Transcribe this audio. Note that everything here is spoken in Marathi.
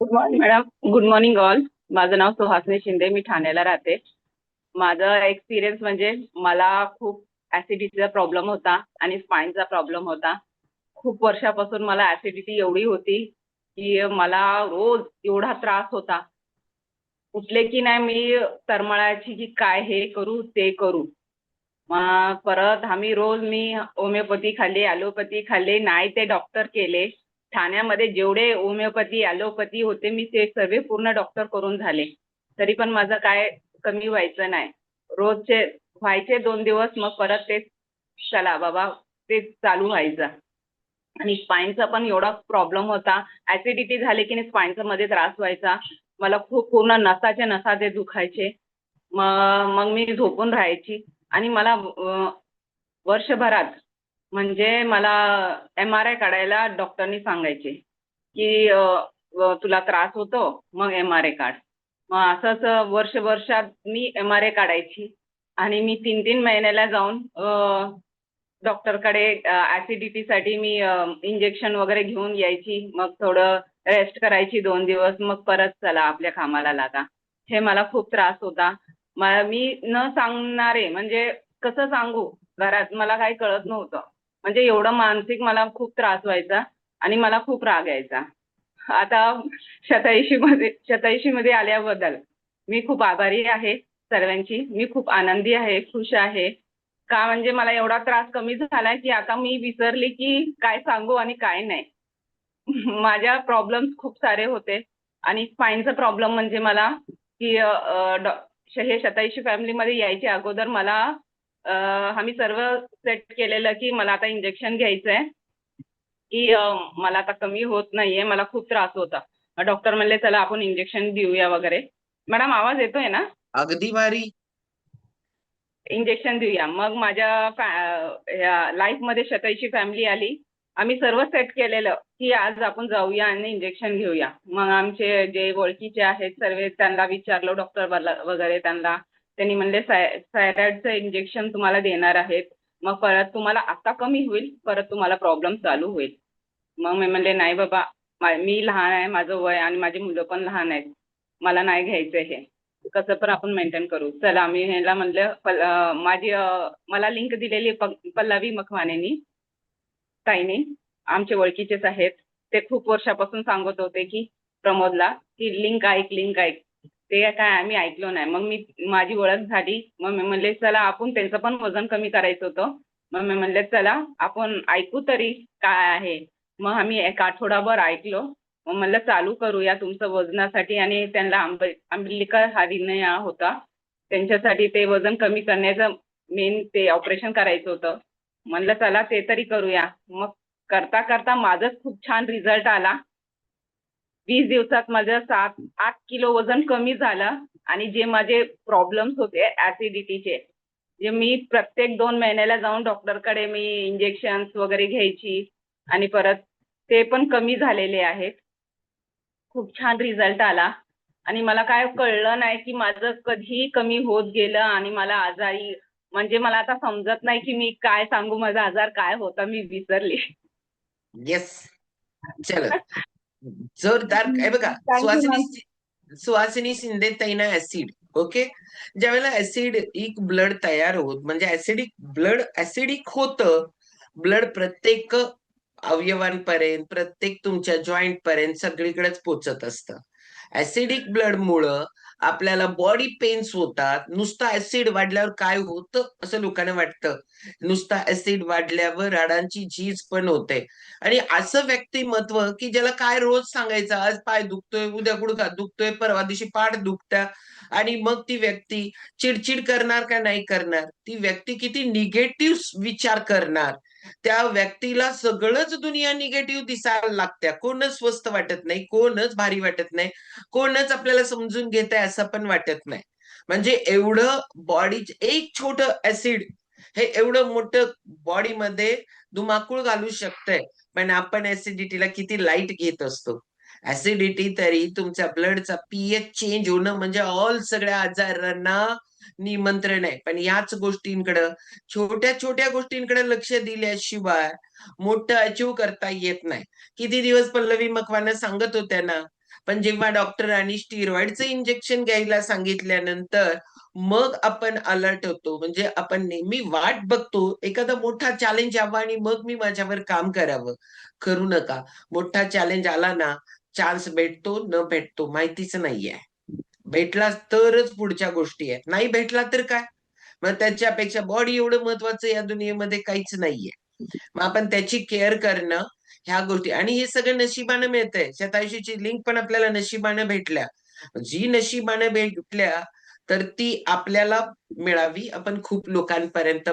Good morning madam. Good morning all. माझं नाव सुहासनी शिंदे. मी ठाण्याला राहते. माझा एक्सपिरियन्स म्हणजे मला खूप ऍसिडिटीचा प्रॉब्लेम होता आणि स्पाईनचा प्रॉब्लेम होता. खूप वर्षापासून मला ऍसिडिटी एवढी होती की मला रोज एवढा त्रास होता. उठले की नाही मी तरमळायची की काय हे करू ते करू. मग परत मी होमिओपॅथी खाल्ली, ॲलोपॅथी खाल्ली, नाही ते डॉक्टर केले. ठाण्यामध्ये जेवढे होमिओपॅथी, ॲलोपॅथी होते मी ते सर्व पूर्ण डॉक्टर करून झाले. तरी पण माझं काय कमी व्हायचं नाही. रोजचे व्हायचे 2 दिवस, मग परत तेच चला बाबा तेच चालू व्हायचं. आणि स्पाईनचा पण एवढा प्रॉब्लेम होता. ऍसिडिटी झाली की नाही स्पाईनचा मध्ये त्रास व्हायचा. मला खूप पूर्ण नसाच्या नसा ते दुखायचे. मग मग मी झोपून राहायची. आणि मला वर्षभरात म्हणजे मला MRI काढायला डॉक्टरनी सांगायचे की तुला त्रास होतो, मग MRI काढ. मग असंच वर्षात मी MRI काढायची. आणि मी 3-3 महिन्याला जाऊन डॉक्टरकडे ऍसिडिटीसाठी मी इंजेक्शन वगैरे घेऊन यायची. मग थोडं रेस्ट करायची 2 दिवस, मग परत चला आपल्या कामाला लागा. हे मला खूप त्रास होता. मी न सांगणारे म्हणजे कसं सांगू, घरात मला काही कळत नव्हतं. म्हणजे एवढं मानसिक मला खूप त्रास व्हायचा आणि मला खूप राग यायचा. आता 87 मध्ये आल्याबद्दल मी खूप आभारी आहे सर्वांची. मी खूप आनंदी आहे, खुश आहे. का म्हणजे मला एवढा त्रास कमी झालाय की आता मी विसरली की काय सांगू आणि काय नाही. माझ्या प्रॉब्लेम्स खूप सारे होते. आणि स्पाईनचा प्रॉब्लेम म्हणजे मला की हे 87 फॅमिलीमध्ये यायच्या अगोदर मला आम्ही सर्व सेट केलेलं की मला आता इंजेक्शन घ्यायचंय की मला आता कमी होत नाहीये, मला खूप त्रास होता. डॉक्टर म्हणले चला आपण इंजेक्शन देऊया वगैरे. मॅडम आवाज येतोय ना? अगदी भारी. इंजेक्शन देऊया. मग माझ्या लाईफ मध्ये 87 फॅमिली आली. आम्ही सर्व सेट केलेलं की आज आपण जाऊया आणि इंजेक्शन घेऊया. मग आमचे जे ओळखीचे आहेत सर्व त्यांना विचारलं डॉक्टर वगैरे त्यांना. त्यांनी म्हणले थायरॉइडचं इंजेक्शन तुम्हाला देणार आहेत. मग परत तुम्हाला आता कमी होईल, परत तुम्हाला प्रॉब्लेम चालू होईल. मग मी म्हणले नाही बाबा, मी लहान आहे, माझं वय आणि माझी मुलं पण लहान आहेत. मला नाही घ्यायचं हे. कसं पण आपण मेंटेन करू. चला मी ह्याला म्हणलं मला लिंक दिलेली पल्लवी मखमानेनी ताईने. आमचे ओळखीचेच आहेत. ते खूप वर्षापासून सांगत होते की प्रमोदला की लिंक ऐक, लिंक ऐक. ते काय आम्ही ऐकलो नाही. मग माझी ओळख झाली. मग मी म्हणले चला आपण त्यांचं पण वजन कमी करायचं होतं. मग मी म्हणले चला आपण ऐकू तरी काय आहे. मग आम्ही एक आठवडाभर ऐकलो. मग म्हणलं चालू करूया तुमचं वजनासाठी. आणि त्यांना अंबिलिका हार्निया होता. त्यांच्यासाठी ते वजन कमी करण्याचं मेन ते ऑपरेशन करायचं होतं. म्हणलं चला ते तरी करूया. मग करता करता माझंच खूप छान रिझल्ट आला. 20 दिवसात माझं 7-8 किलो वजन कमी झालं. आणि जे माझे प्रॉब्लेम्स होते ऍसिडिटीचे, जे मी प्रत्येक 2 महिन्याला जाऊन डॉक्टरकडे मी इंजेक्शन वगैरे घ्यायची. आणि परत ते पण कमी झालेले आहेत. खूप छान रिझल्ट आला. आणि मला काय कळलं नाही की माझं कधी कमी होत गेलं आणि मला आजारी म्हणजे मला आता समजत नाही की मी काय सांगू, माझा आजार काय होता मी विसरली. येस. चल, जोरदार. हे बघा, थँक्यू सुहासिनी मॅम. सुहासिनी शिंदे ताईना ऍसिड. ओके. ज्यावेळेला ऍसिडिक ब्लड तयार होत म्हणजे ऍसिडिक होतं ब्लड प्रत्येक अवयवांपर्यंत, प्रत्येक तुमच्या जॉईंट पर्यंत सगळीकडेच पोचत असतं. ऍसिडिक ब्लड मुळे आपल्याला बॉडी पेन्स होतात. नुसता ऍसिड वाढल्यावर काय होतं असं लोकांना वाटतं. नुसता ऍसिड वाढल्यावर हाडांची झीज पण होते. आणि असं व्यक्तिमत्व की ज्याला काय रोज सांगायचं, आज पाय दुखतोय, उद्या गुडघा दुखतोय, परवा दिवशी पाठ दुखत्या. आणि मग ती व्यक्ती चिडचिड करणार का नाही करणार, ती व्यक्ती किती निगेटिव्ह विचार करणार, त्या व्यक्तीला सगळंच दुनिया निगेटिव्ह दिसायला लागत्या. कोणच स्वस्त वाटत नाही, कोणच भारी वाटत नाही, कोणच आपल्याला समजून घेत आहे असं पण वाटत नाही. म्हणजे एवढं बॉडी एक छोट ऍसिड हे एवढं मोठं बॉडीमध्ये धुमाकूळ घालू शकतंय. पण आपण ऍसिडिटीला किती लाईट घेत असतो. ऍसिडिटी तरी तुमच्या ब्लडचा पीएच चेंज होणं म्हणजे ऑल सगळ्या आजारांना निमंत्रण आहे. पण याच गोष्टींकडे, छोट्या छोट्या गोष्टींकडे लक्ष दिल्याशिवाय मोठं अचीव करता येत नाही. किती दिवस पल्लवी मकवाना सांगत होत्या ना, पण जेव्हा डॉक्टरांनी स्टिरॉइडचं इंजेक्शन घ्यायला सांगितल्यानंतर मग आपण अलर्ट होतो. म्हणजे आपण नेहमी वाट बघतो एखादा मोठा चॅलेंज यावा आणि मग मी माझ्यावर काम करावं. करू नका. मोठा चॅलेंज आला ना, चान्स भेटतो न भेटतो माहितीच नाहीये. भेटला तरच पुढच्या गोष्टी आहेत. नाही भेटला तर काय? मग त्याच्यापेक्षा बॉडी एवढं महत्वाचं या दुनियेमध्ये काहीच नाहीये. मग आपण त्याची केअर करणं ह्या गोष्टी, आणि हे सगळं नशिबानं मिळतंय. शतायुषीची लिंक पण आपल्याला नशिबानं भेटल्या. जी नशिबानं भेटल्या तर ती आपल्याला मिळावी. आपण खूप लोकांपर्यंत